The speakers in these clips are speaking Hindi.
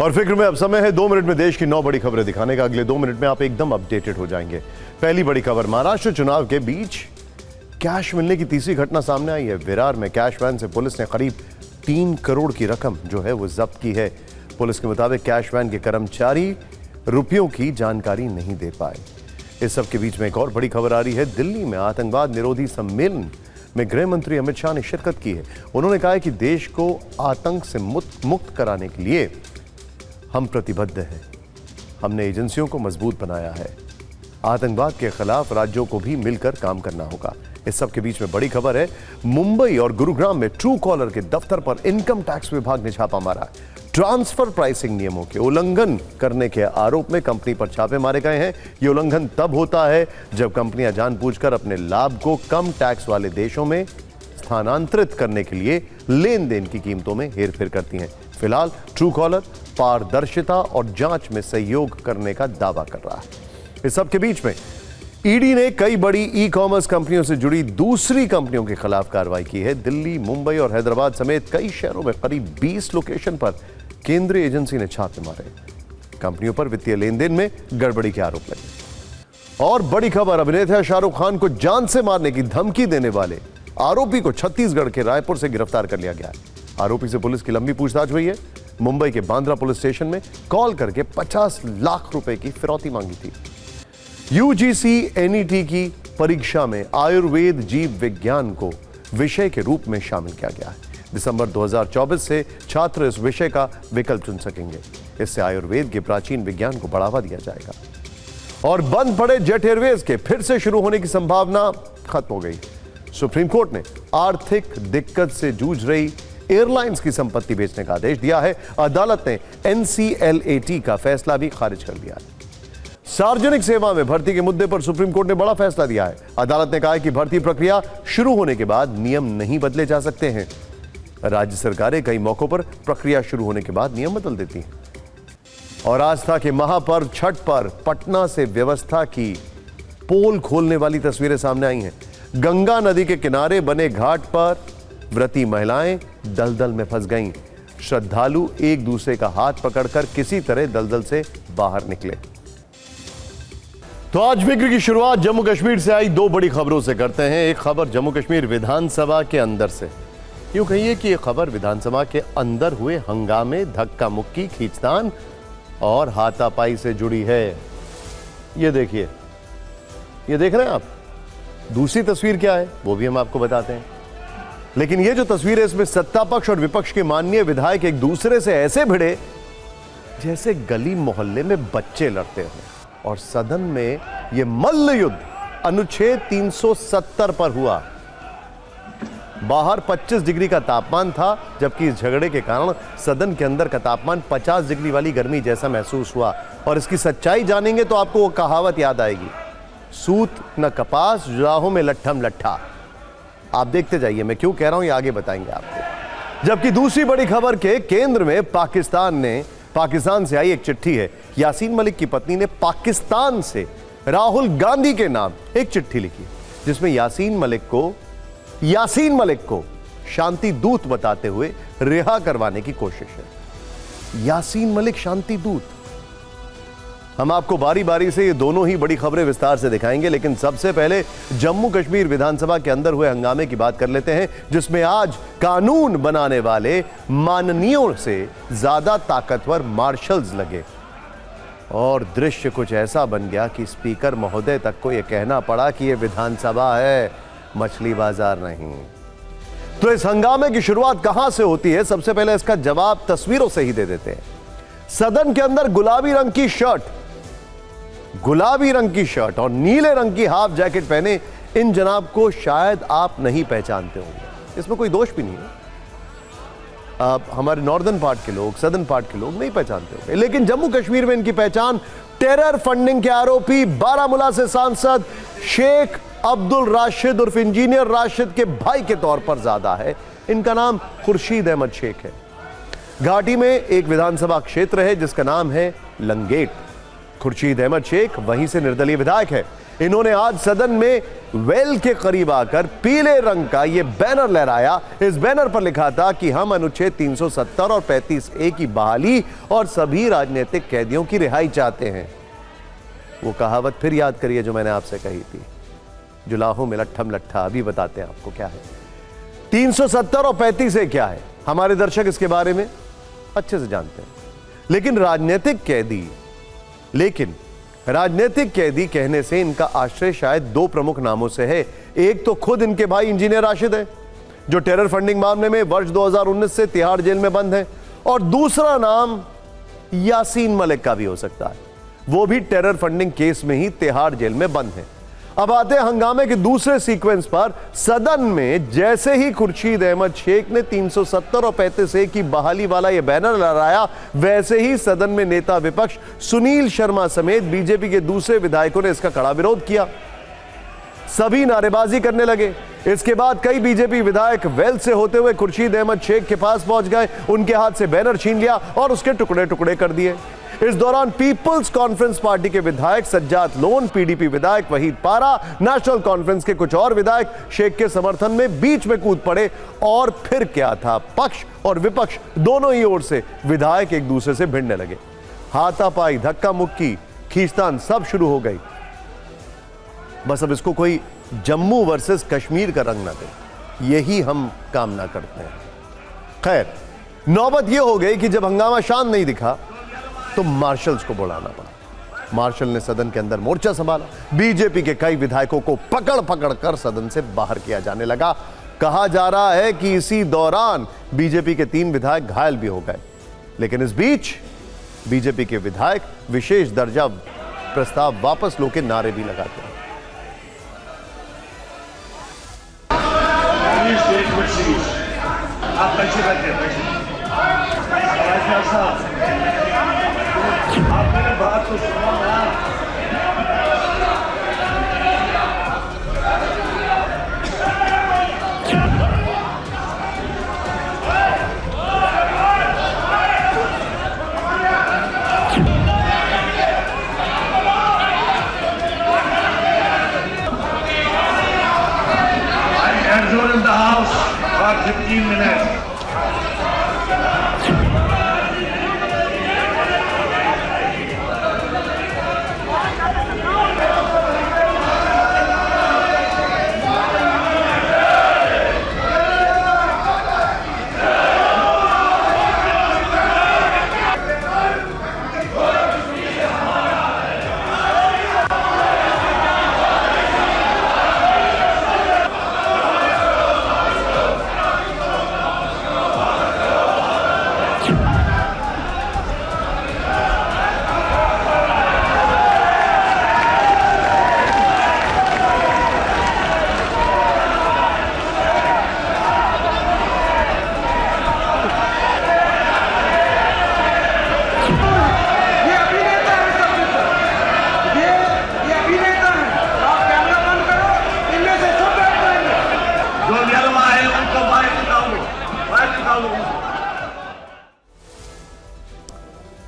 और फिक्र में अब समय है 2 मिनट में देश की 9 बड़ी खबरें दिखाने का। अगले 2 मिनट में आप एकदम अपडेटेड हो जाएंगे। पहली बड़ी खबर, महाराष्ट्र चुनाव के बीच कैश मिलने की तीसरी घटना सामने आई है। विरार में कैश वैन से पुलिस ने करीब 3 करोड़ की रकम जो है वो जब्त की है। पुलिस के मुताबिक कैश वैन के कर्मचारी रुपयों की जानकारी नहीं दे पाए। इस सब के बीच में एक और बड़ी खबर आ रही है। दिल्ली में आतंकवाद निरोधी सम्मेलन में गृह मंत्री अमित शाह ने शिरकत की है। उन्होंने कहा है कि देश को आतंक से मुक्त कराने के लिए हम प्रतिबद्ध हैं। हमने एजेंसियों को मजबूत बनाया है। आतंकवाद के खिलाफ राज्यों को भी मिलकर काम करना होगा। इस सब के बीच में बड़ी खबर है, मुंबई और गुरुग्राम में ट्रू कॉलर के दफ्तर पर इनकम टैक्स विभाग ने छापा मारा। ट्रांसफर प्राइसिंग नियमों के उल्लंघन करने के आरोप में कंपनी पर छापे मारे गए हैं। यह उल्लंघन तब होता है जब कंपनियां जानबूझकर अपने लाभ को कम टैक्स वाले देशों में स्थानांतरित करने के लिए लेन देन की कीमतों में हेरफेर करती हैं। फिलहाल ट्रू कॉलर पारदर्शिता और जांच में सहयोग करने का दावा कर रहा है। इस सब के बीच में ईडी ने कई बड़ी ई कॉमर्स कंपनियों से जुड़ी दूसरी कंपनियों के खिलाफ कार्रवाई की है। दिल्ली, मुंबई और हैदराबाद समेत कई शहरों में करीब 20 लोकेशन पर केंद्रीय एजेंसी ने छापे मारे। कंपनियों पर वित्तीय लेन देन में गड़बड़ी के आरोप लगे। और बड़ी खबर, अभिनेता शाहरुख खान को जान से मारने की धमकी देने वाले आरोपी को छत्तीसगढ़ के रायपुर से गिरफ्तार कर लिया गया है। आरोपी से पुलिस की लंबी पूछताछ हुई है। मुंबई के बांद्रा पुलिस स्टेशन में कॉल करके 50 लाख रुपए की फिरौती मांगी थी। यूजीसी एनईटी की परीक्षा में आयुर्वेद जीव विज्ञान को विषय के रूप में शामिल किया गया है। दिसंबर 2024 से छात्र इस विषय का विकल्प चुन सकेंगे। इससे आयुर्वेद के प्राचीन विज्ञान को बढ़ावा दिया जाएगा। और बंद पड़े जेट एयरवेज के फिर से शुरू होने की संभावना खत्म हो गई। सुप्रीम कोर्ट ने आर्थिक दिक्कत से जूझ रही एयरलाइंस की संपत्ति बेचने का आदेश दिया है। अदालत ने एनसीएलएटी का फैसला भी खारिज कर दिया है। सार्वजनिक सेवा में भर्ती के मुद्दे पर सुप्रीम कोर्ट ने बड़ा फैसला दिया है। अदालत ने कहा है कि भर्ती प्रक्रिया शुरू होने के बाद नियम नहीं बदले जा सकते हैं। राज्य सरकारें कई मौकों पर प्रक्रिया शुरू होने के बाद नियम बदल देती हैं। और आस्था के महापर्व छठ पर पटना से व्यवस्था की पोल खोलने वाली तस्वीरें सामने आई हैं। गंगा नदी के किनारे बने घाट पर व्रती महिलाएं दलदल में फंस गईं। श्रद्धालु एक दूसरे का हाथ पकड़कर किसी तरह दलदल से बाहर निकले। तो आज फिक्र की शुरुआत जम्मू कश्मीर से आई 2 बड़ी खबरों से करते हैं। एक खबर जम्मू कश्मीर विधानसभा के अंदर से। यूं कहिए कि यह खबर विधानसभा के अंदर हुए हंगामे, धक्का मुक्की, खींचतान और हाथापाई से जुड़ी है। ये देखिए, ये देख रहे हैं आप। दूसरी तस्वीर क्या है वो भी हम आपको बताते हैं। लेकिन ये जो तस्वीर है, इसमें सत्ता पक्ष और विपक्ष के माननीय विधायक एक दूसरे से ऐसे भिड़े जैसे गली मोहल्ले में बच्चे लड़ते हैं। और सदन में यह मल्ल युद्ध अनुच्छेद 370 पर हुआ। बाहर 25 डिग्री का तापमान था, जबकि इस झगड़े के कारण सदन के अंदर का तापमान 50 डिग्री वाली गर्मी जैसा महसूस हुआ। और इसकी सच्चाई जानेंगे तो आपको वो कहावत याद आएगी, सूत न कपास जुराहों में लट्ठम लट्ठा। आप देखते जाइए, मैं क्यों कह रहा हूं ये आगे बताएंगे आपको। जबकि दूसरी बड़ी खबर के केंद्र में पाकिस्तान से आई एक चिट्ठी है। यासीन मलिक की पत्नी ने पाकिस्तान से राहुल गांधी के नाम एक चिट्ठी लिखी, जिसमें यासीन मलिक को शांति दूत बताते हुए रिहा करवाने की कोशिश है। यासीन मलिक शांति दूत। हम आपको बारी बारी से ये दोनों ही बड़ी खबरें विस्तार से दिखाएंगे, लेकिन सबसे पहले जम्मू कश्मीर विधानसभा के अंदर हुए हंगामे की बात कर लेते हैं, जिसमें आज कानून बनाने वाले माननीयों से ज्यादा ताकतवर मार्शल्स लगे। और दृश्य कुछ ऐसा बन गया कि स्पीकर महोदय तक को यह कहना पड़ा कि यह विधानसभा है, मछली बाजार नहीं। तो इस हंगामे की शुरुआत कहां से होती है? सबसे पहले इसका जवाब तस्वीरों से ही दे देते हैं। सदन के अंदर गुलाबी रंग की शर्ट और नीले रंग की हाफ जैकेट पहने इन जनाब को शायद आप नहीं पहचानते होंगे। इसमें कोई दोष भी नहीं है। हमारे नॉर्दर्न पार्ट के लोग, सदर्न पार्ट के लोग नहीं पहचानते होंगे, लेकिन जम्मू कश्मीर में इनकी पहचान टेरर फंडिंग के आरोपी बारामूला से सांसद शेख अब्दुल राशिद उर्फ इंजीनियर राशिद के भाई के तौर पर ज्यादा है। इनका नाम खुर्शीद अहमद शेख है। घाटी में एक विधानसभा क्षेत्र है जिसका नाम है लंगेट। खुर्शीद अहमद शेख वहीं से निर्दलीय विधायक है। इन्होंने आज सदन में वेल के करीब आकर पीले रंग का यह बैनर लहराया। इस बैनर पर लिखा था कि हम अनुच्छेद 370 और 35A की बहाली और सभी राजनीतिक कैदियों की रिहाई चाहते हैं। वो कहावत फिर याद करिए जो मैंने आपसे कही थी, जुलाहों में लट्ठम लट्ठा। अभी बताते हैं आपको क्या है 370 और 35A क्या है। हमारे दर्शक इसके बारे में अच्छे से जानते हैं, लेकिन राजनीतिक कैदी कहने से इनका आश्रय शायद दो प्रमुख नामों से है। एक तो खुद इनके भाई इंजीनियर राशिद है, जो टेरर फंडिंग मामले में वर्ष 2019 से तिहाड़ जेल में बंद है, और दूसरा नाम यासीन मलिक का भी हो सकता है, वो भी टेरर फंडिंग केस में ही तिहाड़ जेल में बंद है। अब आते हैं हंगामे के दूसरे सीक्वेंस पर। सदन में जैसे ही खुर्शीद अहमद शेख ने 370 और 35A की बहाली वाला यह बैनर लहराया, वैसे ही सदन में नेता विपक्ष सुनील शर्मा समेत बीजेपी के दूसरे विधायकों ने इसका कड़ा विरोध किया। सभी नारेबाजी करने लगे। इसके बाद कई बीजेपी विधायक वेल से होते हुए खुर्शीद अहमद शेख के पास पहुंच गए, उनके हाथ से बैनर छीन लिया और उसके टुकड़े टुकड़े कर दिए। इस दौरान पीपल्स कॉन्फ्रेंस पार्टी के विधायक सज्जाद लोन, पीडीपी विधायक वहीद पारा, नेशनल कॉन्फ्रेंस के कुछ और विधायक शेख के समर्थन में बीच में कूद पड़े। और फिर क्या था, पक्ष और विपक्ष दोनों ही ओर से विधायक एक दूसरे से भिड़ने लगे। हाथापाई, धक्का मुक्की, खींचतान सब शुरू हो गई। बस अब इसको कोई जम्मू वर्सेस कश्मीर का रंग ना दे, यही हम कामना करते हैं। खैर, नौबत यह हो गई कि जब हंगामा शांत नहीं दिखा तो मार्शल्स को बुलाना पड़ा। मार्शल ने सदन के अंदर मोर्चा संभाला। बीजेपी के कई विधायकों को पकड़ पकड़ कर सदन से बाहर किया जाने लगा। कहा जा रहा है कि इसी दौरान बीजेपी के 3 विधायक घायल भी हो गए। लेकिन इस बीच बीजेपी के विधायक विशेष दर्जा प्रस्ताव वापस लो के नारे भी लगाते हैं। आप मेरे बात तो सुनो ना। I adjourn the house for 15 minutes.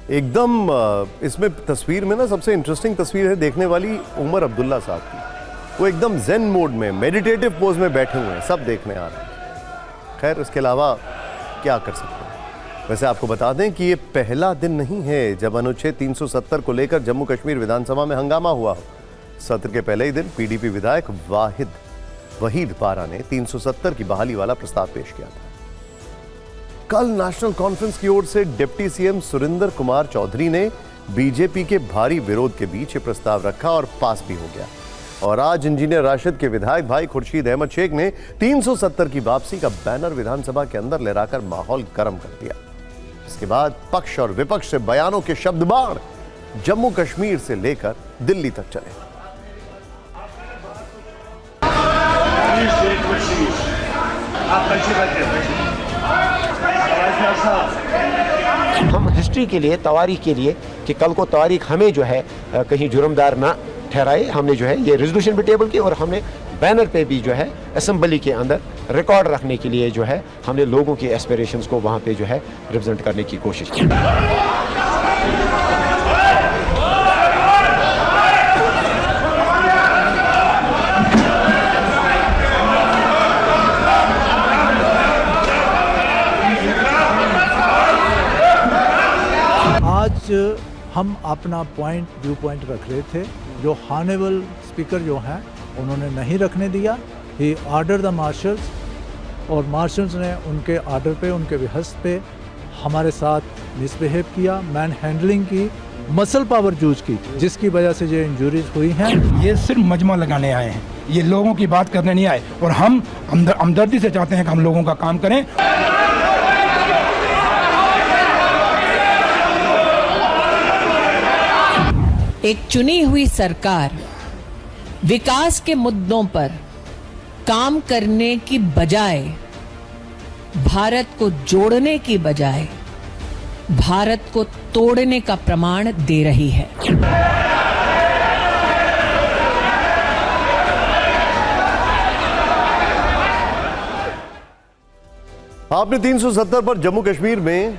एकदम इसमें तस्वीर में ना सबसे इंटरेस्टिंग तस्वीर है देखने वाली उमर अब्दुल्ला साहब की। वो एकदम ज़ेन मोड में मेडिटेटिव पोज में बैठे हुए हैं, सब देखने आ रहे हैं। खैर, इसके अलावा क्या कर सकते हैं। वैसे आपको बता दें कि ये पहला दिन नहीं है जब अनुच्छेद 370 को लेकर जम्मू कश्मीर विधानसभा में हंगामा हुआ। सत्र के पहले ही दिन पीडीपी विधायक वहीद पारा ने 370 की बहाली वाला प्रस्ताव पेश किया था। कल नेशनल कॉन्फ्रेंस की ओर से डिप्टी सीएम सुरेंद्र कुमार चौधरी ने बीजेपी के भारी विरोध के बीच ये प्रस्ताव रखा और पास भी हो गया। और आज इंजीनियर राशिद के विधायक भाई खुर्शीद अहमद शेख ने 370 की वापसी का बैनर विधानसभा के अंदर लहराकर माहौल गर्म कर दिया। इसके बाद पक्ष और विपक्ष से बयानों के शब्द बाण जम्मू कश्मीर से लेकर दिल्ली तक चले। हम हिस्ट्री के लिए, तवारीख के लिए कि कल को तवारीख हमें जो है कहीं जुर्मदार ना ठहराए, हमने जो है ये रेजोल्यूशन भी टेबल की और हमने बैनर पे भी जो है असेंबली के अंदर रिकॉर्ड रखने के लिए जो है हमने लोगों के एस्पिरेशंस को वहाँ पे जो है रिप्रेजेंट करने की कोशिश की। आज हम अपना व्यू पॉइंट रख रहे थे, जो हॉनेबल स्पीकर जो हैं उन्होंने नहीं रखने दिया। ही ऑर्डर द मार्शल्स, और मार्शल्स ने उनके ऑर्डर पे, उनके बिहस्त पे हमारे साथ मिसबिहेव किया, मैन हैंडलिंग की, मसल पावर यूज की, जिसकी वजह से जो इंजरीज हुई हैं। ये सिर्फ मजमा लगाने आए हैं, ये लोगों की बात करने नहीं आए, और हम हमदर्दी से चाहते हैं कि हम लोगों का काम करें। एक चुनी हुई सरकार विकास के मुद्दों पर काम करने की बजाय, भारत को जोड़ने की बजाय भारत को तोड़ने का प्रमाण दे रही है। आपने 370 पर जम्मू कश्मीर में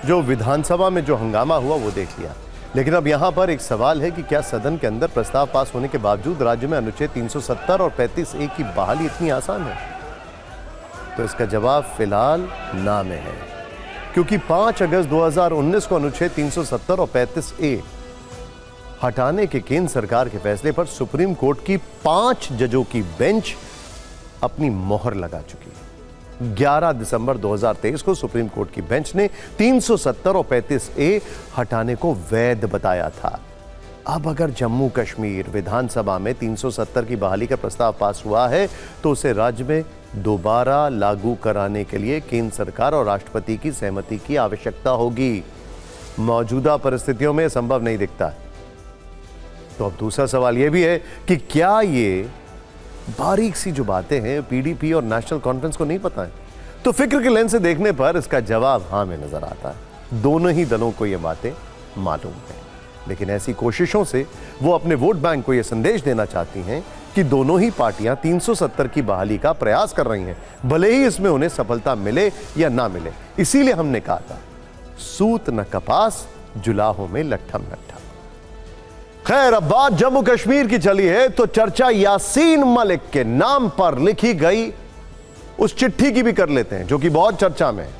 जो विधानसभा में जो हंगामा हुआ वो देख लिया, लेकिन अब यहां पर एक सवाल है कि क्या सदन के अंदर प्रस्ताव पास होने के बावजूद राज्य में अनुच्छेद 370 और 35A की बहाली इतनी आसान है? तो इसका जवाब फिलहाल ना में है, क्योंकि 5 अगस्त 2019 को अनुच्छेद 370 और 35A हटाने के केंद्र सरकार के फैसले पर सुप्रीम कोर्ट की 5 जजों की बेंच अपनी मोहर लगा चुकी है। 11 दिसंबर 2023 को सुप्रीम कोर्ट की बेंच ने 370 और 35A हटाने को वैध बताया था। अब अगर जम्मू कश्मीर विधानसभा में 370 की बहाली का प्रस्ताव पास हुआ है तो उसे राज्य में दोबारा लागू कराने के लिए केंद्र सरकार और राष्ट्रपति की सहमति की आवश्यकता होगी। मौजूदा परिस्थितियों में संभव नहीं दिखता है। तो अब दूसरा सवाल यह भी है कि क्या ये बारीक सी जो बातें हैं पीडीपी और नेशनल कॉन्फ्रेंस को नहीं पता है? तो फिक्र के लेंस से देखने पर इसका जवाब हाँ में नजर आता है। दोनों ही दलों को ये बातें मालूम है, लेकिन ऐसी कोशिशों से वो अपने वोट बैंक को यह संदेश देना चाहती हैं कि दोनों ही पार्टियां 370 की बहाली का प्रयास कर रही हैं, भले ही इसमें उन्हें सफलता मिले या ना मिले। इसीलिए हमने कहा था, सूत न कपास जुलाहों में लट्ठम लट्ठम। खैर, अब बात जम्मू कश्मीर की चली है तो चर्चा यासीन मलिक के नाम पर लिखी गई उस चिट्ठी की भी कर लेते हैं, जो कि बहुत चर्चा में है।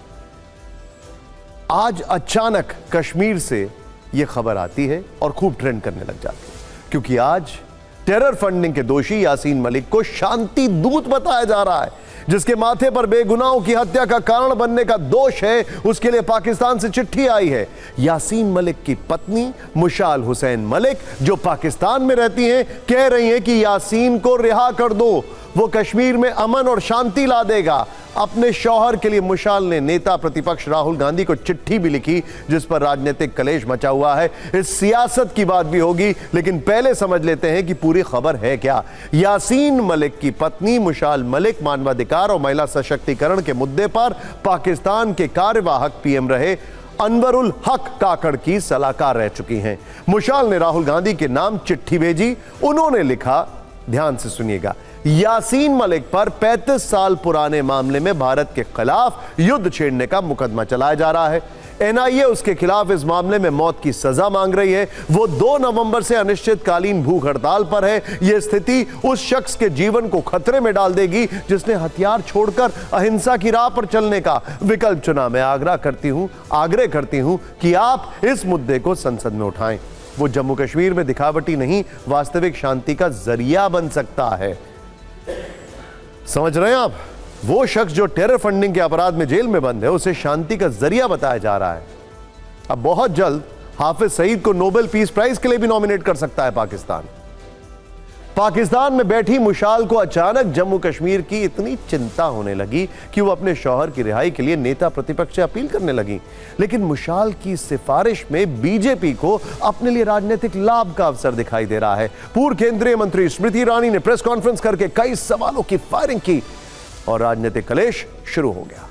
आज अचानक कश्मीर से यह खबर आती है और खूब ट्रेंड करने लग जाती है, क्योंकि आज टेरर फंडिंग के दोषी यासीन मलिक को शांति दूत बताया जा रहा है, जिसके माथे पर बेगुनाहों की हत्या का कारण बनने का दोष है। उसके लिए पाकिस्तान से चिट्ठी आई है। यासीन मलिक की पत्नी मुशाल हुसैन मलिक, जो पाकिस्तान में रहती हैं, कह रही हैं कि यासीन को रिहा कर दो, वो कश्मीर में अमन और शांति ला देगा। अपने शौहर के लिए मुशाल ने नेता प्रतिपक्ष राहुल गांधी को चिट्ठी भी लिखी, जिस पर राजनीतिक कलेश मचा हुआ है। इस सियासत की बात भी होगी, लेकिन पहले समझ लेते हैं कि पूरी खबर है क्या। यासीन मलिक की पत्नी मुशाल मलिक मानवाधिकार और महिला सशक्तिकरण के मुद्दे पर पाकिस्तान के कार्यवाहक पीएम रहे अनवरुल हक काकड़ की सलाहकार रह चुकी हैं। मुशाल ने राहुल गांधी के नाम चिट्ठी भेजी। उन्होंने लिखा, ध्यान से सुनिएगा, यासीन मलिक पर 35 साल पुराने मामले में भारत के खिलाफ युद्ध छेड़ने का मुकदमा चलाया जा रहा है। एनआईए उसके खिलाफ इस मामले में मौत की सजा मांग रही है। वो 2 नवंबर से अनिश्चितकालीन भूख हड़ताल पर है। यह स्थिति उस शख्स के जीवन को खतरे में डाल देगी जिसने हथियार छोड़कर अहिंसा की राह पर चलने का विकल्प चुना। मैं आग्रह करती हूं कि आप इस मुद्दे को संसद में उठाएं। वो जम्मू कश्मीर में दिखावटी नहीं, वास्तविक शांति का जरिया बन सकता है। समझ रहे हैं आप? वो शख्स जो टेरर फंडिंग के अपराध में जेल में बंद है, उसे शांति का जरिया बताया जा रहा है। अब बहुत जल्द हाफिज सईद को नोबेल पीस प्राइज के लिए भी नॉमिनेट कर सकता है पाकिस्तान में बैठी मुशाल को अचानक जम्मू कश्मीर की इतनी चिंता होने लगी कि वो अपने शौहर की रिहाई के लिए नेता प्रतिपक्ष से अपील करने लगी। लेकिन मुशाल की सिफारिश में बीजेपी को अपने लिए राजनीतिक लाभ का अवसर दिखाई दे रहा है। पूर्व केंद्रीय मंत्री स्मृति ईरानी ने प्रेस कॉन्फ्रेंस करके कई सवालों की फायरिंग की और राजनीतिक कलेश शुरू हो गया।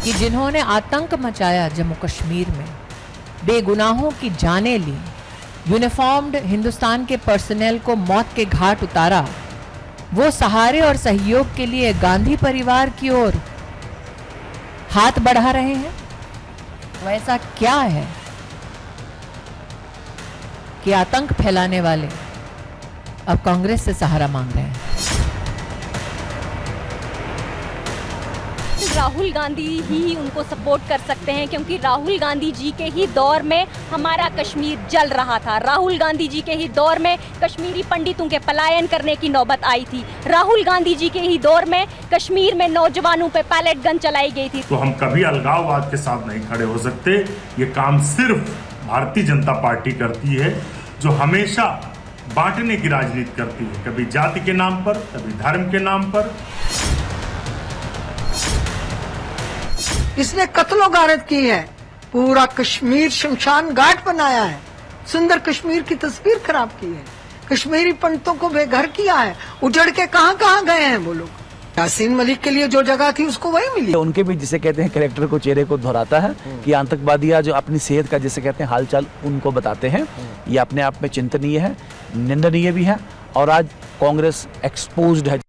कि जिन्होंने आतंक मचाया जम्मू कश्मीर में, बेगुनाहों की जानें ली, यूनिफॉर्म्ड हिंदुस्तान के पर्सनेल को मौत के घाट उतारा, वो सहारे और सहयोग के लिए गांधी परिवार की ओर हाथ बढ़ा रहे हैं। तो ऐसा क्या है कि आतंक फैलाने वाले अब कांग्रेस से सहारा मांग रहे हैं? राहुल गांधी ही उनको सपोर्ट कर सकते हैं, क्योंकि राहुल गांधी जी के ही दौर में हमारा कश्मीर जल रहा था। राहुल गांधी जी के ही दौर में कश्मीरी पंडितों के पलायन करने की नौबत आई थी। राहुल गांधी जी के ही दौर में कश्मीर में नौजवानों पे पैलेट गन चलाई गई थी। तो हम कभी अलगाववाद के साथ नहीं खड़े हो सकते। ये काम सिर्फ भारतीय जनता पार्टी करती है, जो हमेशा बांटने की राजनीति करती है, कभी जाति के नाम पर, कभी धर्म के नाम पर। इसने कत्लो गारत की है, पूरा कश्मीर शमशान घाट बनाया है, सुंदर कश्मीर की तस्वीर खराब की है, कश्मीरी पंडितों को बेघर किया है, उजड़ के कहां कहां गए हैं वो लोग। यासीन मलिक के लिए जो जगह थी उसको वही मिली। उनके भी जिसे कहते हैं कैरेक्टर को, चेहरे को दोहराता है कि आतंकवादियां जो अपनी सेहत का जिसे कहते हैं हालचाल उनको बताते हैं। ये अपने आप में चिंतनीय है, निंदनीय भी है, और आज कांग्रेस एक्सपोज्ड है।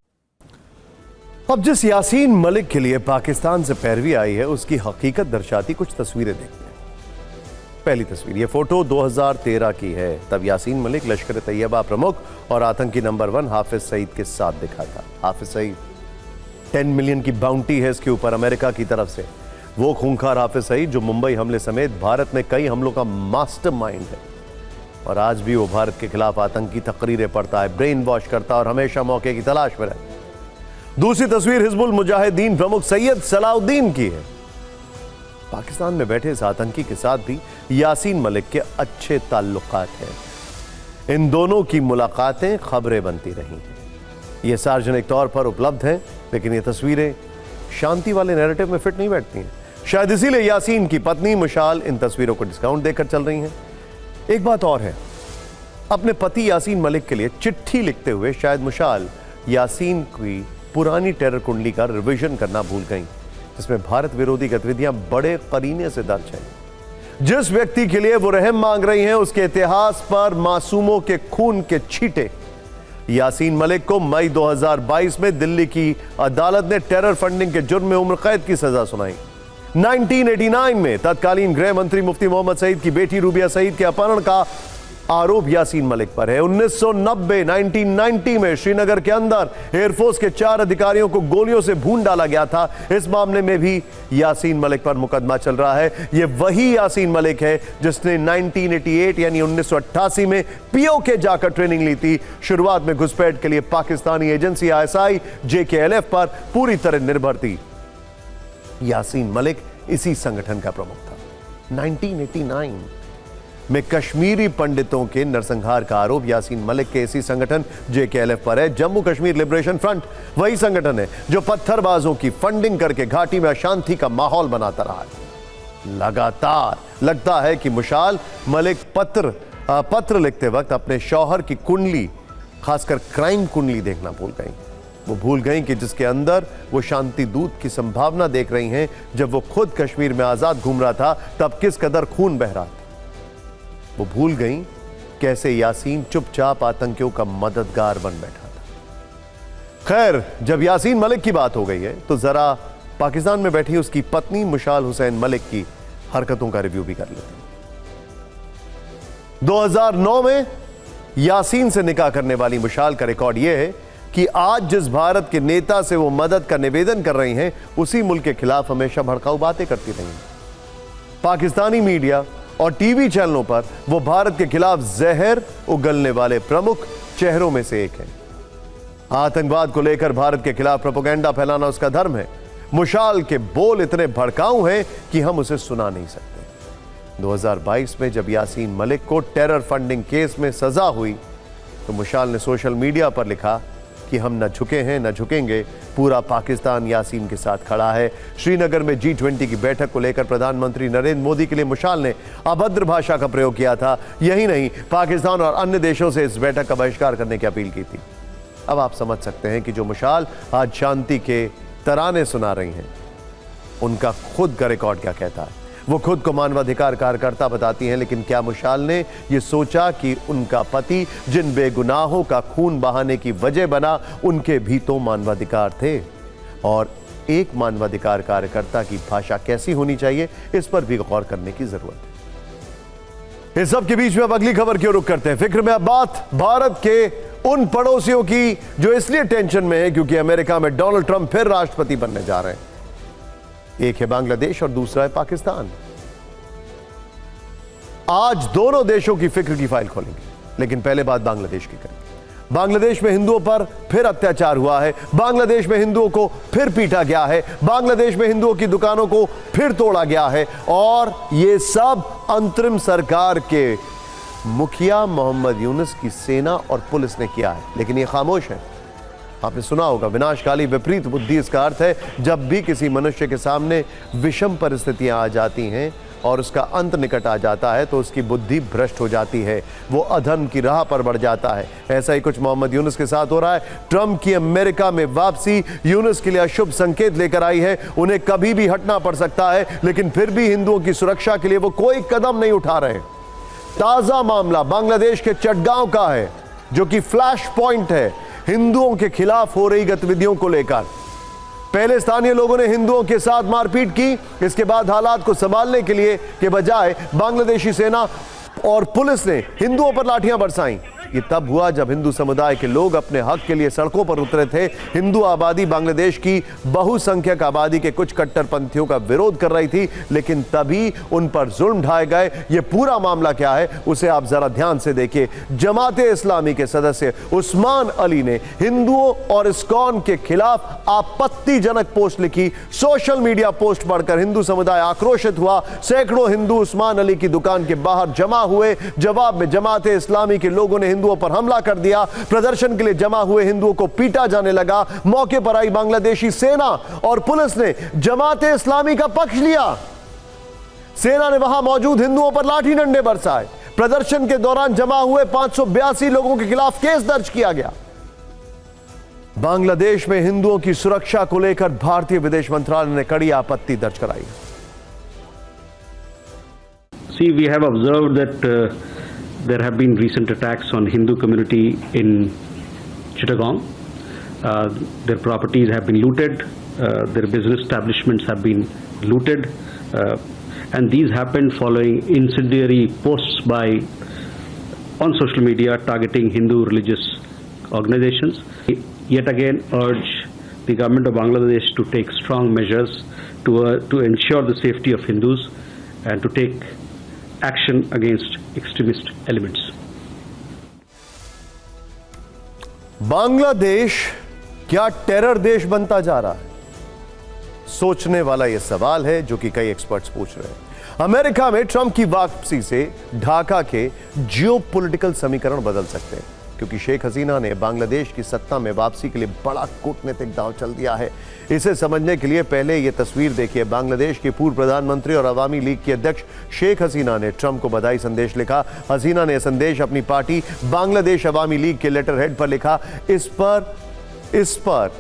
अब जिस यासीन मलिक के लिए पाकिस्तान से पैरवी आई है, उसकी हकीकत दर्शाती कुछ तस्वीरें देखते हैं। पहली तस्वीर, ये फोटो 2013 की है। तब यासीन मलिक लश्कर तैयबा प्रमुख और आतंकी नंबर 1 हाफिज सईद के साथ दिखा था। हाफिज सईद 10 मिलियन की बाउंटी है इसके ऊपर अमेरिका की तरफ से। वो खूंखार हाफिज सईद जो मुंबई हमले समेत भारत में कई हमलों का मास्टरमाइंड है, और आज भी वो भारत के खिलाफ आतंकी तकरीरें पढ़ता है, ब्रेन वॉश करता है और हमेशा मौके की तलाश में रहता है। दूसरी तस्वीर हिजबुल मुजाहिदीन प्रमुख सैयद सलाउद्दीन की है। पाकिस्तान में बैठे इस आतंकी के साथ भी यासीन मलिक के अच्छे ताल्लुकात हैं। इन दोनों की मुलाकातें खबरें बनती रही। ये सार्वजनिक तौर पर उपलब्ध हैं, लेकिन ये तस्वीरें शांति वाले नैरेटिव में फिट नहीं बैठती हैं। शायद इसीलिए यासीन की पत्नी मुशाल इन तस्वीरों को डिस्काउंट देकर चल रही हैं। एक बात और है, अपने पति यासीन मलिक के लिए चिट्ठी लिखते हुए शायद मुशाल यासीन की पुरानी टेरर कुंडली का रिवीजन करना भूल गई, जिसमें भारत विरोधी गतिविधियां बड़े करीने से दर्ज हैं। जिस व्यक्ति के लिए वो रहम मांग रही हैं, उसके इतिहास पर मासूमों के खून के छींटे। यासीन मलिक को मई 2022 में दिल्ली की अदालत ने टेरर फंडिंग के जुर्म में उम्र कैद की सजा सुनाई। 1989 में तत्कालीन गृह मंत्री मुफ्ती मोहम्मद सईद की बेटी रूबिया सईद के अपहरण का आरोप यासीन मलिक पर है। 1990 में श्रीनगर के अंदर एयरफोर्स के 4 अधिकारियों को गोलियों से भून डाला गया था। इस मामले में भी यासीन मलिक पर मुकदमा चल रहा है। यह वही यासीन मलिक है जिसने 1988 यानी 1988 में पीओके जाकर ट्रेनिंग ली थी। शुरुआत में घुसपैठ के लिए पाकिस्तानी एजेंसी ISI JKLF पर पूरी तरह निर्भर थी। यासीन मलिक इसी संगठन का प्रमुख था। 1989 में कश्मीरी पंडितों के नरसंहार का आरोप यासीन मलिक के इसी संगठन JKLF पर है। जम्मू कश्मीर लिबरेशन फ्रंट वही संगठन है जो पत्थरबाजों की फंडिंग करके घाटी में अशांति का माहौल बनाता रहा है। लगातार लगता है कि मुशाल मलिक पत्र लिखते वक्त अपने शौहर की कुंडली, खासकर क्राइम कुंडली देखना भूल गई। वो भूल गई कि जिसके अंदर वो शांति दूत की संभावना देख रही हैं, जब वो खुद कश्मीर में आजाद घूम रहा था तब किस कदर खून बह रहा था। वो भूल गई कैसे यासीन चुपचाप आतंकियों का मददगार बन बैठा था। खैर, जब यासीन मलिक की बात हो गई है तो जरा पाकिस्तान में बैठी उसकी पत्नी मुशाल हुसैन मलिक की हरकतों का रिव्यू भी कर लेते हैं। 2009 में यासीन से निकाह करने वाली मुशाल का रिकॉर्ड यह है कि आज जिस भारत के नेता से वो मदद का निवेदन कर रही हैं, उसी मुल्क के खिलाफ हमेशा भड़काऊ बातें करती रही। पाकिस्तानी मीडिया और टीवी चैनलों पर वो भारत के खिलाफ जहर उगलने वाले प्रमुख चेहरों में से एक है। आतंकवाद को लेकर भारत के खिलाफ प्रोपेगेंडा फैलाना उसका धर्म है। मुशाल के बोल इतने भड़काऊ हैं कि हम उसे सुना नहीं सकते। 2022 में जब यासीन मलिक को टेरर फंडिंग केस में सजा हुई तो मुशाल ने सोशल मीडिया पर लिखा कि हम न झुके हैं न झुकेंगे, पूरा पाकिस्तान यासीन के साथ खड़ा है। श्रीनगर में G20 की बैठक को लेकर प्रधानमंत्री नरेंद्र मोदी के लिए मुशाल ने अभद्र भाषा का प्रयोग किया था। यही नहीं, पाकिस्तान और अन्य देशों से इस बैठक का बहिष्कार करने की अपील की थी। अब आप समझ सकते हैं कि जो मुशाल आज शांति के तराने सुना रही हैं, उनका खुद का रिकॉर्ड क्या कहता है। वो खुद को मानवाधिकार कार्यकर्ता बताती हैं, लेकिन क्या मुशाल ने यह सोचा कि उनका पति जिन बेगुनाहों का खून बहाने की वजह बना, उनके भी तो मानवाधिकार थे। और एक मानवाधिकार कार्यकर्ता की भाषा कैसी होनी चाहिए, इस पर भी गौर करने की जरूरत है। इस सब के बीच में अब अगली खबर की ओर रुख करते हैं। फिक्र में अब बात भारत के उन पड़ोसियों की जो इसलिए टेंशन में है क्योंकि अमेरिका में डोनाल्ड ट्रंप फिर राष्ट्रपति बनने जा रहे हैं। एक है बांग्लादेश और दूसरा है पाकिस्तान। आज दोनों देशों की फिक्र की फाइल खोलेंगे, लेकिन पहले बात बांग्लादेश की करें। बांग्लादेश में हिंदुओं पर फिर अत्याचार हुआ है, बांग्लादेश में हिंदुओं को फिर पीटा गया है, बांग्लादेश में हिंदुओं की दुकानों को फिर तोड़ा गया है, और ये सब अंतरिम सरकार के मुखिया मोहम्मद यूनुस की सेना और पुलिस ने किया है। लेकिन ये खामोश है। आपने सुना होगा, विनाशकाली विपरीत बुद्धि इसका अर्थ है जब भी किसी मनुष्य के सामने विषम परिस्थितियां आ जाती हैं और उसका अंत निकट आ जाता है तो उसकी बुद्धि भ्रष्ट हो जाती है, वो अधर्म की राह पर बढ़ जाता है। ऐसा ही कुछ मोहम्मद यूनुस के साथ हो रहा है। ट्रंप की अमेरिका में वापसी यूनुस के लिए अशुभ संकेत लेकर आई है। उन्हें कभी भी हटना पड़ सकता है, लेकिन फिर भी हिंदुओं की सुरक्षा के लिए वो कोई कदम नहीं उठा रहे। ताजा मामला बांग्लादेश के चटगांव का है, जो कि फ्लैश पॉइंट है हिंदुओं के खिलाफ हो रही गतिविधियों को लेकर। पहले स्थानीय लोगों ने हिंदुओं के साथ मारपीट की, इसके बाद हालात को संभालने के लिए के बजाय बांग्लादेशी सेना और पुलिस ने हिंदुओं पर लाठियां बरसाई। ये तब हुआ जब हिंदू समुदाय के लोग अपने हक के लिए सड़कों पर उतरे थे। हिंदू आबादी बांग्लादेश की बहुसंख्यक आबादी के कुछ कट्टरपंथियों का विरोध कर रही थी, लेकिन तभी उन पर जुल्म ढाए गए। ये पूरा मामला क्या है उसे आप जरा ध्यान से देखिए। जमाते इस्लामी के सदस्य उस्मान अली ने हिंदुओं और इस्कॉन के खिलाफ आपत्तिजनक पोस्ट लिखी। सोशल मीडिया पोस्ट पढ़कर हिंदू समुदाय आक्रोशित हुआ। सैकड़ों हिंदू उस्मान अली की दुकान के बाहर जमा हुए। जवाब में जमाते इस्लामी के लोगों ने हिंदुओं पर हमला कर दिया। प्रदर्शन के लिए जमा हुए हिंदुओं को पीटा जाने लगा। मौके पर आई बांग्लादेशी सेना और पुलिस ने जमाते इस्लामी का पक्ष लिया। सेना ने वहां मौजूद हिंदुओं पर लाठी डंडे बरसाए। प्रदर्शन के दौरान जमा हुए 582 लोगों के खिलाफ केस दर्ज किया गया। बांग्लादेश में हिंदुओं की सुरक्षा को लेकर भारतीय विदेश मंत्रालय ने कड़ी आपत्ति दर्ज कराई। See, we have observed that there have been recent attacks on Hindu community in Chittagong. Their properties have been looted, their business establishments have been looted, and these happened following incendiary posts by on social media targeting Hindu religious organizations. Yet again urge the government of Bangladesh to take strong measures to ensure the safety of Hindus and to take action against extremist elements. Bangladesh क्या टेरर देश बनता जा रहा है? सोचने वाला यह सवाल है जो कि कई एक्सपर्ट्स पूछ रहे हैं। अमेरिका में ट्रंप की वापसी से ढाका के जियोपॉलिटिकल समीकरण बदल सकते हैं, क्योंकि शेख हसीना ने बांग्लादेश की सत्ता में वापसी के लिए बड़ा कूटनीतिक दांव चल दिया है। इसे समझने के लिए पहले यह तस्वीर देखिए। बांग्लादेश के पूर्व प्रधानमंत्री और अवामी लीग की अध्यक्ष शेख हसीना ने ट्रंप को बधाई संदेश लिखा। हसीना ने यह संदेश अपनी पार्टी बांग्लादेश अवामी लीग के लेटर हेड पर लिखा। इस पर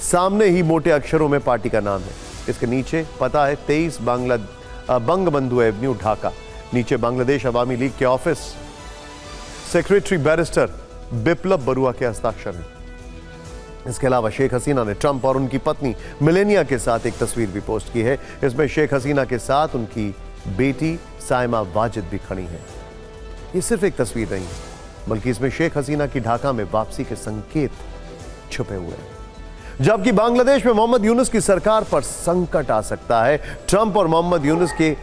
सामने ही मोटे अक्षरों में पार्टी का नाम है। इसके नीचे पता है 23 बंगबंधु एवेन्यू ढाका। नीचे बांग्लादेश अवामी लीग के office secretary barrister Biplab Barua के हस्ताक्षर हैं। इसके अलावा शेख हसीना ने ट्रंप और उनकी पत्नी मिलेनिया के साथ एक तस्वीर भी पोस्ट की है। इसमें शेख हसीना के साथ उनकी बेटी साइमा वाजिद भी खड़ी है। ये सिर्फ एक तस्वीर नहीं है, बल्कि इसमें शेख हसीना की ढाका में वापसी के संकेत छुपे हुए हैं। जबकि बांग्लादेश में मोहम्मद यूनुस की सरकार पर संकट आ सकता है। ट्रंप और मोहम्मद यूनुस के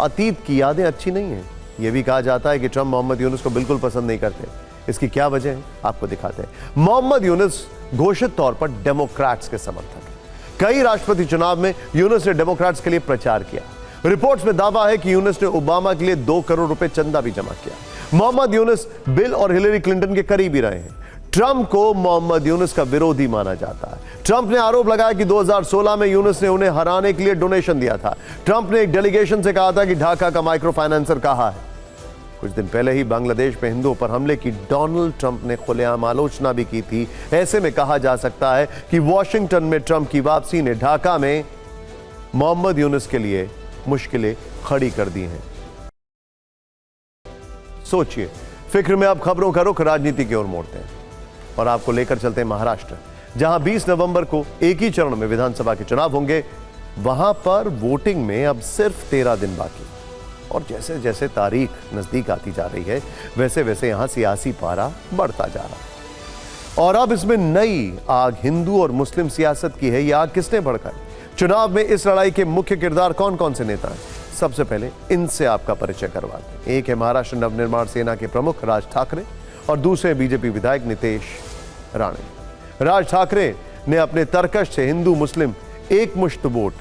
अतीत की यादें अच्छी नहीं है। यह भी कहा जाता है कि ट्रंप मोहम्मद यूनुस को बिल्कुल पसंद नहीं करते। इसकी क्या वजह है आपको दिखाते हैं। मोहम्मद यूनुस घोषित तौर पर डेमोक्रेट्स के समर्थक हैं। कई राष्ट्रपति चुनाव में यूनुस ने डेमोक्रेट्स के लिए प्रचार किया। रिपोर्ट्स में दावा है कि यूनुस ने ओबामा के लिए 2 करोड़ रुपए चंदा भी जमा किया। मोहम्मद यूनुस बिल और हिलरी क्लिंटन के करीबी रहे हैं। ट्रंप को मोहम्मद यूनुस का विरोधी माना जाता है। ट्रंप ने आरोप लगाया कि 2016 में यूनुस ने उन्हें हराने के लिए डोनेशन दिया था। ट्रंप ने एक डेलीगेशन से कहा था कि ढाका का माइक्रो फाइनेंसर कहां है। कुछ दिन पहले ही बांग्लादेश में हिंदुओं पर हमले की डोनाल्ड ट्रंप ने खुलेआम आलोचना भी की थी। ऐसे में कहा जा सकता है कि वॉशिंगटन में ट्रंप की वापसी ने ढाका में मोहम्मद यूनुस के लिए मुश्किलें खड़ी कर दी हैं। सोचिए, फिक्र में अब खबरों का रुख राजनीति की ओर मोड़ते हैं और आपको लेकर चलते हैं महाराष्ट्र, जहां 20 नवंबर को एक ही चरण में विधानसभा के चुनाव होंगे। वहां पर वोटिंग में अब सिर्फ 13 दिन बाकी, और जैसे जैसे तारीख नजदीक आती जा रही है वैसे वैसे यहां सियासी पारा बढ़ता जा रहा है। और अब इसमें नई आग हिंदू और मुस्लिम सियासत की है। यह आग किसने भड़काई? चुनाव में इस लड़ाई के मुख्य किरदार कौन कौन से नेता हैं, सबसे पहले इनसे आपका परिचय करवाते हैं। एक है महाराष्ट्र नवनिर्माण सेना के प्रमुख राज ठाकरे और दूसरे बीजेपी विधायक नितेश राणे। राज ठाकरे ने अपने तरकश से हिंदू मुस्लिम एकमुश्त वोट,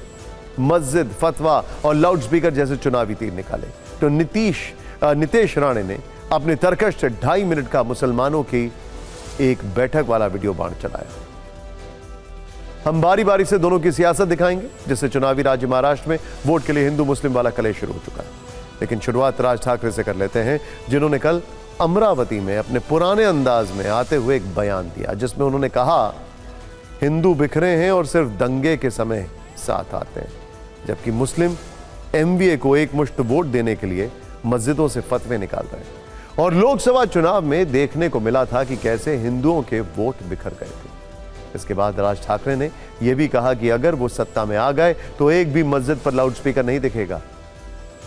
मस्जिद, फतवा और लाउडस्पीकर जैसे चुनावी तीर निकाले, तो नितेश राणे ने अपने तरकश से 2.5 मिनट का मुसलमानों की एक बैठक वाला वीडियो बांध चलाया। हम बारी बारी से दोनों की सियासत दिखाएंगे, जिससे चुनावी राज्य महाराष्ट्र में वोट के लिए हिंदू मुस्लिम वाला कलेश शुरू हो चुका है। लेकिन शुरुआत राज ठाकरे से कर लेते हैं, जिन्होंने कल अमरावती में अपने पुराने अंदाज में आते हुए एक बयान दिया, जिसमें उन्होंने कहा हिंदू बिखरे हैं और सिर्फ दंगे के समय साथ आते हैं, जबकि मुस्लिम एमवीए को एकमुश्त वोट देने के लिए मस्जिदों से फतवे निकाल रहे हैं। और लोकसभा चुनाव में देखने को मिला था कि कैसे हिंदुओं के वोट बिखर गए थे। इसके बाद राज ठाकरे ने यह भी कहा कि अगर वो सत्ता में आ गए तो एक भी मस्जिद पर लाउडस्पीकर नहीं दिखेगा।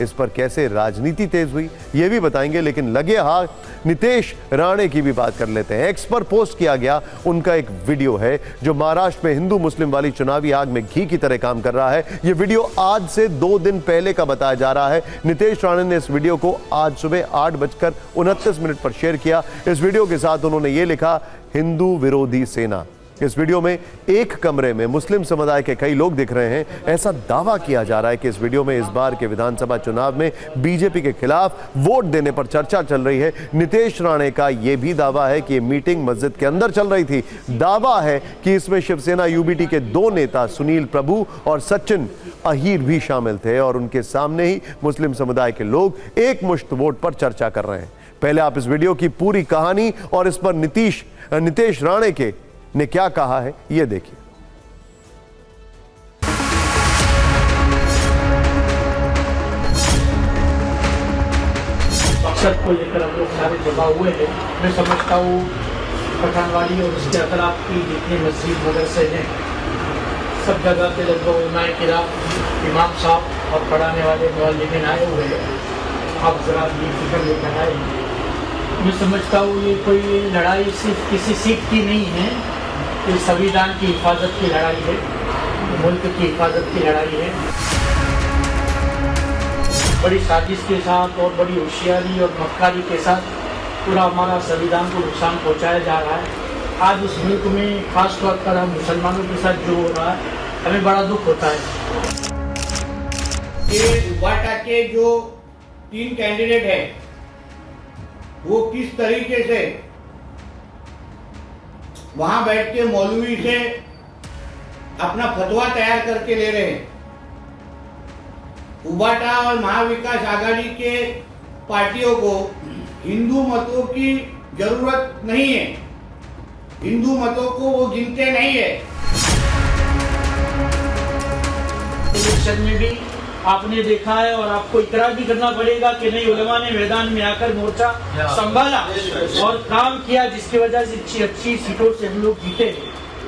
इस पर कैसे राजनीति तेज हुई यह भी बताएंगे, लेकिन लगे हाथ नितेश राणे की भी बात कर लेते हैं। एक्स पर पोस्ट किया गया उनका एक वीडियो है जो महाराष्ट्र में हिंदू मुस्लिम वाली चुनावी आग में घी की तरह काम कर रहा है। यह वीडियो आज से 2 दिन पहले का बताया जा रहा है। नितेश राणे ने इस वीडियो को आज सुबह 8:29 पर शेयर किया। इस वीडियो के साथ उन्होंने ये लिखा, हिंदू विरोधी सेना। इस वीडियो में एक कमरे में मुस्लिम समुदाय के कई लोग दिख रहे हैं। ऐसा दावा किया जा रहा है कि इस वीडियो में इस बार के विधानसभा चुनाव में बीजेपी के खिलाफ वोट देने पर चर्चा चल रही है। नितेश राणे का यह भी दावा है कि ये मीटिंग मस्जिद के अंदर चल रही थी। दावा है कि इसमें शिवसेना यूबीटी के 2 नेता सुनील प्रभु और सचिन अहीर भी शामिल थे और उनके सामने ही मुस्लिम समुदाय के लोग एकमुश्त वोट पर चर्चा कर रहे हैं। पहले आप इस वीडियो की पूरी कहानी और इस पर नितेश राणे के ने क्या कहा है ये देखिए। मकसद को लेकर हम लोग सारे जमा हुए हैं। मैं समझता हूँ पठानवाड़ी और उसके अतराफ की जितनी मस्जिद मदरसे हैं सब जगह पे लगभग उलमाए किराम, इमाम साहब और पढ़ाने वाले मुअल्लिमीन आए हुए हैं। आप जरा ये फिक्र लेकर आए। मैं समझता हूँ ये कोई लड़ाई सिर्फ किसी सीट की नहीं है, ये संविधान की हिफाजत की लड़ाई है, मुल्क की हिफाजत की लड़ाई है। बड़ी साजिश के साथ और बड़ी होशियारी और मक्कारी के साथ पूरा हमारा संविधान को नुकसान पहुंचाया जा रहा है। आज इस मुल्क में खास तौर पर हम मुसलमानों के साथ जो हो रहा है हमें बड़ा दुख होता है। ये उबाटा के जो 3 कैंडिडेट हैं वो किस तरीके से वहां बैठ के मौलवी से अपना फतवा तैयार करके ले रहे हैं। उबाटा और महाविकास आघाड़ी के पार्टियों को हिंदू मतों की जरूरत नहीं है, हिंदू मतों को वो गिनते नहीं है। इलेक्शन में भी आपने देखा है और आपको इकरार भी करना पड़ेगा कि नहीं, उलमा ने मैदान में आकर मोर्चा संभाला और काम किया, जिसकी वजह से अच्छी सीटों से हम लोग जीते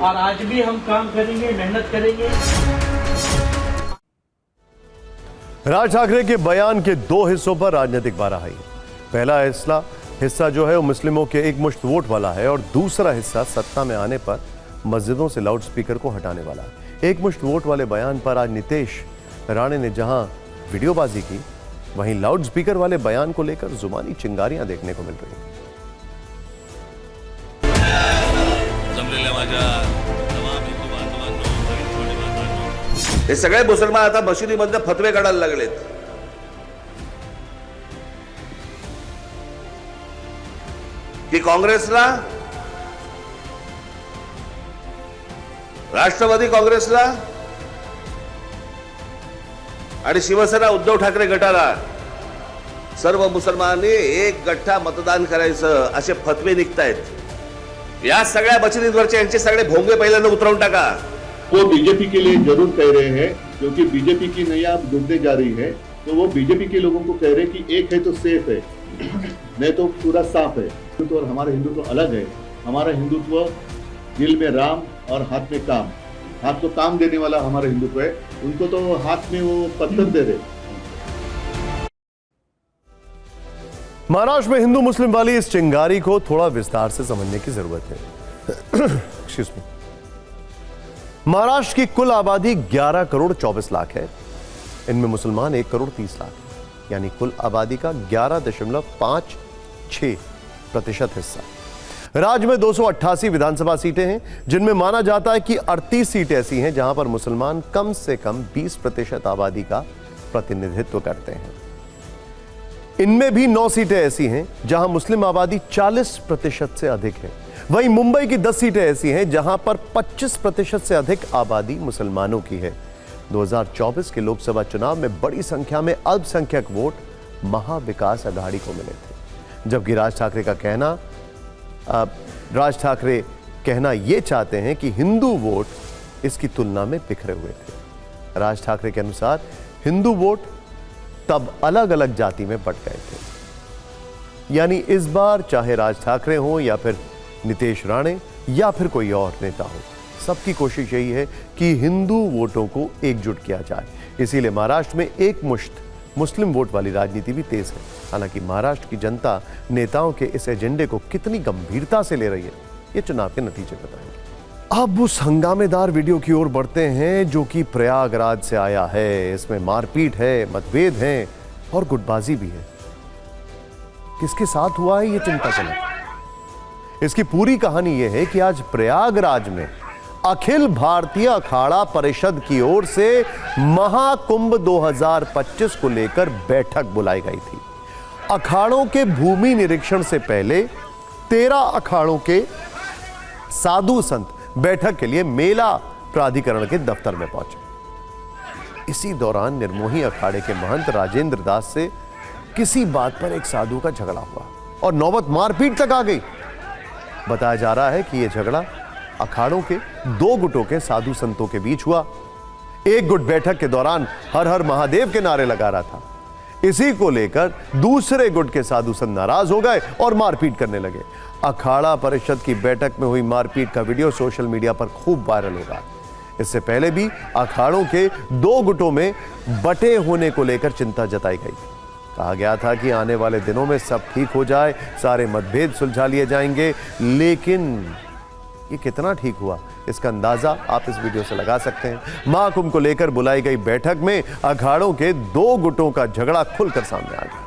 और आज भी हम काम करेंगे, मेहनत करेंगे। राज ठाकरे के बयान के 2 हिस्सों पर राजनीतिक बाराही। पहला हिस्सा जो है वो मुस्लिमों के एकमुश्त वोट वाला है और दूसरा हिस्सा सत्ता में आने पर मस्जिदों से लाउडस्पीकर को हटाने वाला है। एकमुश्त वोट वाले बयान पर आज नितेश राणे ने जहां वीडियोबाजी की, वहीं लाउडस्पीकर वाले बयान को लेकर जुबानी चिंगारियां देखने को मिल रही हैं। हे सगळे मुसलमान आता मशिदीमध्ये फतवे काढायला लागलेत। की काँग्रेसला, राष्ट्रवादी काँग्रेसला आणि शिवसेना उद्धव ठाकरे गटाला सर्व मुसलमानांनी एक गठ्ठा मतदान करायचं असे फतवे निघतायत। या सगळ्या मशिदींवरचे यांचे सगळे भोंगे पहिल्यांदा उतरवून टाका। वो बीजेपी के लिए जरूर कह रहे हैं, क्योंकि बीजेपी की नैया डूबने जा रही है, तो वो बीजेपी के लोगों को कह रहे हैं कि एक है तो सेफ है, नहीं तो पूरा साफ है। हिंदुत्व और हमारा हिंदुत्व अलग है। हमारा हिंदुत्व दिल में राम और हाथ में काम, हाथ को काम देने वाला हमारा हिंदुत्व है। उनको तो हाथ में वो पत्थर दे रहे। महाराष्ट्र में हिंदू मुस्लिम वाली इस चिंगारी को थोड़ा विस्तार से समझने की जरूरत है। Excuse me. महाराष्ट्र की कुल आबादी 11 करोड़ 24 लाख है। इनमें मुसलमान 1 करोड़ 30 लाख, यानी कुल आबादी का 11.56% हिस्सा। राज्य में 288 विधानसभा सीटें हैं, जिनमें माना जाता है कि 38 सीटें ऐसी हैं जहां पर मुसलमान कम से कम 20% आबादी का प्रतिनिधित्व करते हैं। इनमें भी 9 सीटें ऐसी हैं जहां मुस्लिम आबादी 40% से अधिक है। वहीं मुंबई की 10 सीटें ऐसी हैं जहां पर 25% से अधिक आबादी मुसलमानों की है। 2024 के लोकसभा चुनाव में बड़ी संख्या में अल्पसंख्यक वोट महाविकास अघाड़ी को मिले थे, जबकि राज ठाकरे कहना यह चाहते हैं कि हिंदू वोट इसकी तुलना में बिखरे हुए थे। राज ठाकरे के अनुसार हिंदू वोट तब अलग अलग जाति में बंट गए थे। यानी इस बार चाहे राज ठाकरे हो या फिर नीतीश राणे या फिर कोई और नेता हो, सबकी कोशिश यही है कि हिंदू वोटों को एकजुट किया जाए। इसीलिए महाराष्ट्र में एक मुश्त मुस्लिम वोट वाली राजनीति भी तेज है। हालांकि महाराष्ट्र की जनता नेताओं के इस एजेंडे को कितनी गंभीरता से ले रही है, ये चुनाव के नतीजे बताएंगे। अब उस हंगामेदार वीडियो की ओर बढ़ते हैं जो कि प्रयागराज से आया है। इसमें मारपीट है, मतभेद है और गुटबाजी भी है। किसके साथ हुआ है ये चिंताजनक है। इसकी पूरी कहानी यह है कि आज प्रयागराज में अखिल भारतीय अखाड़ा परिषद की ओर से महाकुंभ 2025 को लेकर बैठक बुलाई गई थी। अखाड़ों के भूमि निरीक्षण से पहले 13 अखाड़ों के साधु संत बैठक के लिए मेला प्राधिकरण के दफ्तर में पहुंचे। इसी दौरान निर्मोही अखाड़े के महंत राजेंद्र दास से किसी बात पर एक साधु का झगड़ा हुआ और नौबत मारपीट तक आ गई। बताया जा रहा है कि यह झगड़ा अखाड़ों के 2 गुटों के साधु संतों के बीच हुआ। एक गुट बैठक के दौरान हर हर महादेव के नारे लगा रहा था। इसी को लेकर दूसरे गुट के साधु संत नाराज हो गए और मारपीट करने लगे। अखाड़ा परिषद की बैठक में हुई मारपीट का वीडियो सोशल मीडिया पर खूब वायरल होगा। इससे पहले भी अखाड़ों के 2 गुटों में बटे होने को लेकर चिंता जताई गई थी। कहा गया था कि आने वाले दिनों में सब ठीक हो जाए, सारे मतभेद सुलझा लिए जाएंगे। लेकिन ये कितना ठीक हुआ, इसका अंदाजा आप इस वीडियो से लगा सकते हैं। महाकुंभ को लेकर बुलाई गई बैठक में अखाड़ों के 2 गुटों का झगड़ा खुलकर सामने आ गया।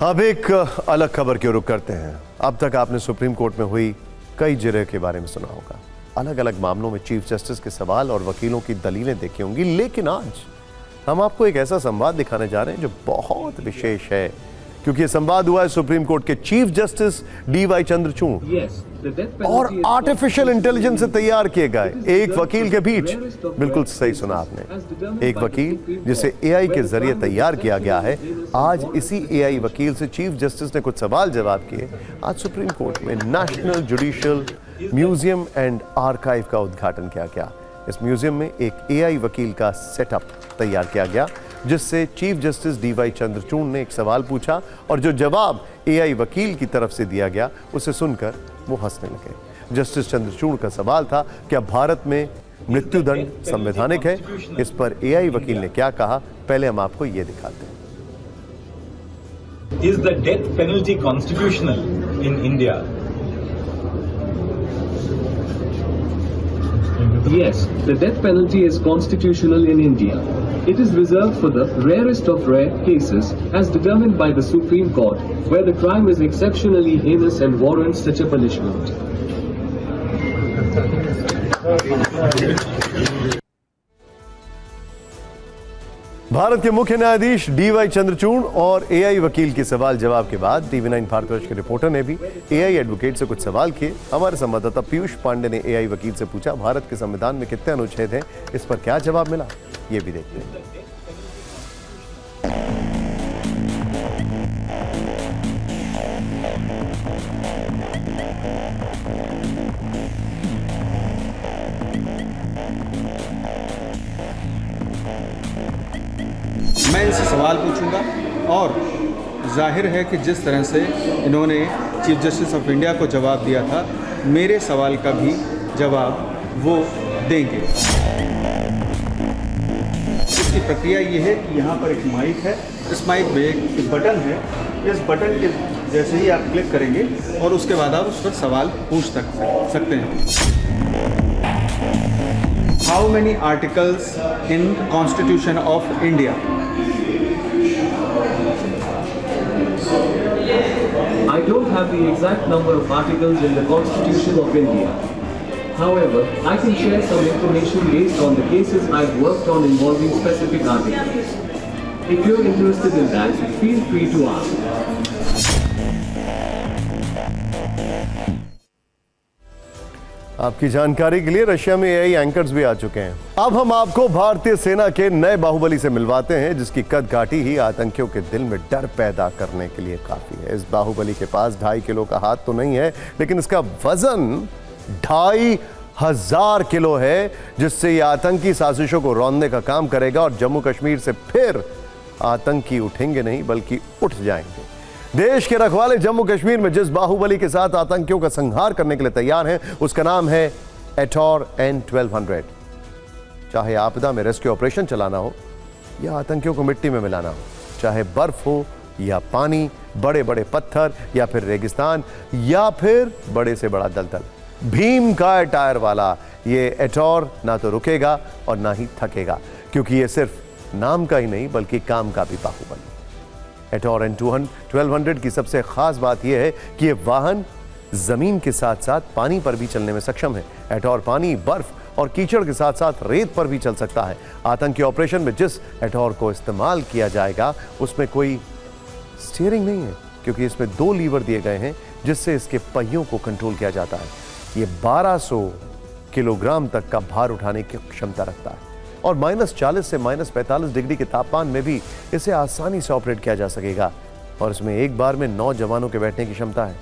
अब एक अलग खबर की ओर रुख करते हैं। अब तक आपने सुप्रीम कोर्ट में हुई कई जिरह के बारे में सुना होगा। अलग अलग मामलों में चीफ जस्टिस के सवाल और वकीलों की दलीलें देखी होंगी, लेकिन आज हम आपको एक ऐसा संवाद दिखाने जा रहे हैं जो बहुत विशेष है, क्योंकि यह संवाद हुआ है सुप्रीम कोर्ट के चीफ जस्टिस DY चंद्रचूड़ और आर्टिफिशियल इंटेलिजेंस से तैयार किए गए एक वकील के बीच। बिल्कुल सही सुना आपने, एक वकील जिसे AI के जरिए तैयार किया गया है। आज इसी AI वकील से चीफ जस्टिस ने कुछ सवाल जवाब किए। आज सुप्रीम कोर्ट में national judicial museum and archive का उद्घाटन किया गया। इस म्यूजियम में एक AI वकील का सेटअप तैयार किया गया, जिससे चीफ जस्टिस DY चंद्रचूड़ ने एक सवाल पूछा और जो जवाब AI वकील की तरफ से दिया गया उसे सुनकर वो हंसने लगे। जस्टिस चंद्रचूड़ का सवाल था, क्या भारत में मृत्युदंड संवैधानिक है? इस पर AI वकील ने क्या कहा, पहले हम आपको ये दिखाते हैं। Is the death penalty constitutional in India? Yes, the death penalty is constitutional in India. It is reserved for the rarest of rare cases as determined by the Supreme Court, where the crime is exceptionally heinous and warrants such a punishment. Bharat के मुख्य न्यायाधीश DY चंद्रचूड़ और AI वकील के सवाल जवाब के बाद TV9 भारतवर्ष के रिपोर्टर ने भी AI एडवोकेट से कुछ सवाल किए। हमारे संवाददाता पीयूष पांडे ने AI वकील से पूछा, भारत के संविधान में कितने अनुच्छेद हैं, इस पर क्या जवाब मिला, ये भी देखते हैं। मैं इनसे सवाल पूछूंगा और जाहिर है कि जिस तरह से इन्होंने चीफ जस्टिस ऑफ इंडिया को जवाब दिया था, मेरे सवाल का भी जवाब वो देंगे। इसकी प्रक्रिया ये है कि यहाँ पर एक माइक है, इस माइक में एक बटन है, इस बटन के जैसे ही आप क्लिक करेंगे और उसके बाद आप उस पर सवाल पूछ सकते हैं। How many articles in constitution of India? I don't have the exact number of articles in the Constitution of India. However, I can share some information based on the cases I've worked on involving specific articles. If you're interested in that, feel free to ask. आपकी जानकारी के लिए रशिया में एआई एंकर्स भी आ चुके हैं। अब हम आपको भारतीय सेना के नए बाहुबली से मिलवाते हैं, जिसकी कद काठी ही आतंकियों के दिल में डर पैदा करने के लिए काफी है। इस बाहुबली के पास 2.5 किलो का हाथ तो नहीं है, लेकिन इसका वजन 2,500 किलो है, जिससे यह आतंकी साजिशों को रौंदने का काम करेगा और जम्मू कश्मीर से फिर आतंकी उठेंगे नहीं बल्कि उठ जाएंगे। देश के रखवाले जम्मू कश्मीर में जिस बाहुबली के साथ आतंकियों का संहार करने के लिए तैयार हैं, उसका नाम है एटॉर N-1200। चाहे आपदा में रेस्क्यू ऑपरेशन चलाना हो या आतंकियों को मिट्टी में मिलाना हो, चाहे बर्फ हो या पानी, बड़े बड़े पत्थर या फिर रेगिस्तान या फिर बड़े से बड़ा दलदल, भीम का टायर वाला ये एटॉर ना तो रुकेगा और ना ही थकेगा, क्योंकि ये सिर्फ नाम का ही नहीं बल्कि काम का भी बाहुबली। एटॉर N-1200 की सबसे खास बात यह है कि यह वाहन जमीन के साथ साथ पानी पर भी चलने में सक्षम है। एटॉर पानी, बर्फ और कीचड़ के साथ साथ रेत पर भी चल सकता है। आतंकी ऑपरेशन में जिस एटॉर को इस्तेमाल किया जाएगा उसमें कोई स्टीयरिंग नहीं है, क्योंकि इसमें 2 लीवर दिए गए हैं जिससे इसके पहियों को कंट्रोल किया जाता है। ये 1200 किलोग्राम तक का भार उठाने की क्षमता रखता है और -40 से -45 डिग्री के तापमान में भी इसे आसानी से ऑपरेट किया जा सकेगा और इसमें एक बार में 9 जवानों के बैठने की क्षमता है।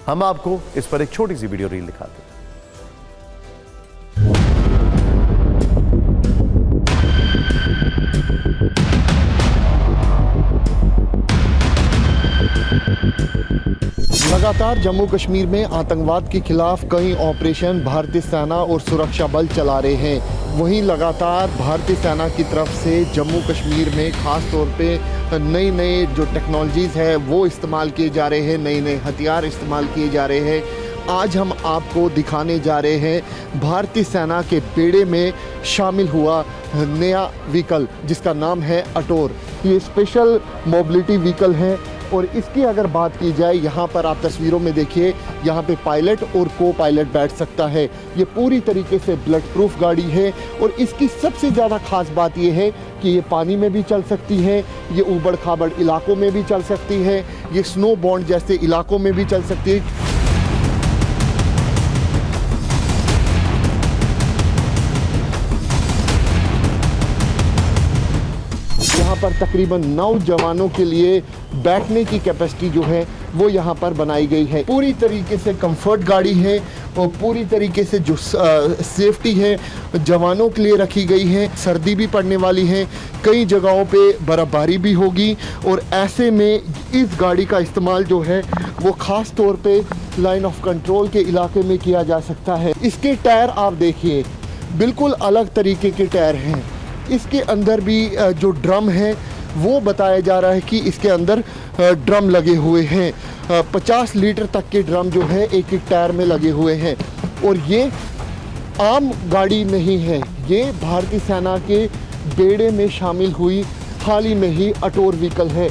हम आपको इस पर एक छोटी सी वीडियो रील दिखाते हैं। लगातार जम्मू कश्मीर में आतंकवाद के खिलाफ कई ऑपरेशन भारतीय सेना और सुरक्षा बल चला रहे हैं। वहीं लगातार भारतीय सेना की तरफ से जम्मू कश्मीर में खास तौर पे नई जो टेक्नोलॉजीज़ है वो इस्तेमाल किए जा रहे हैं, नए हथियार इस्तेमाल किए जा रहे हैं। आज हम आपको दिखाने जा रहे हैं भारतीय सेना के बेड़े में शामिल हुआ नया व्हीकल जिसका नाम है एटॉर। ये स्पेशल मोबिलिटी व्हीकल है और इसकी अगर बात की जाए, यहाँ पर आप तस्वीरों में देखिए, यहाँ पे पायलट और को पायलट बैठ सकता है। ये पूरी तरीके से बुलेट प्रूफ गाड़ी है और इसकी सबसे ज़्यादा खास बात ये है कि ये पानी में भी चल सकती है, ये ऊबड़ खाबड़ इलाकों में भी चल सकती है, ये स्नो बॉन्ड जैसे इलाकों में भी चल सकती है। यहाँ पर तकरीबन 9 जवानों के लिए बैठने की कैपेसिटी जो है वो यहाँ पर बनाई गई है। पूरी तरीके से कंफर्ट गाड़ी है और पूरी तरीके से जो सेफ्टी है जवानों के लिए रखी गई है। सर्दी भी पड़ने वाली है, कई जगहों पे बर्फबारी भी होगी और ऐसे में इस गाड़ी का इस्तेमाल जो है वो ख़ास तौर पे लाइन ऑफ कंट्रोल के इलाके में किया जा सकता है। इसके टायर आप देखिए, बिल्कुल अलग तरीके के टायर हैं। इसके अंदर भी जो ड्रम है वो बताया जा रहा है कि इसके अंदर ड्रम लगे हुए हैं। 50 लीटर तक के ड्रम जो है एक टायर में लगे हुए हैं और ये आम गाड़ी नहीं है, ये भारतीय सेना के बेड़े में शामिल हुई हाल ही में ही एटॉर व्हीकल है।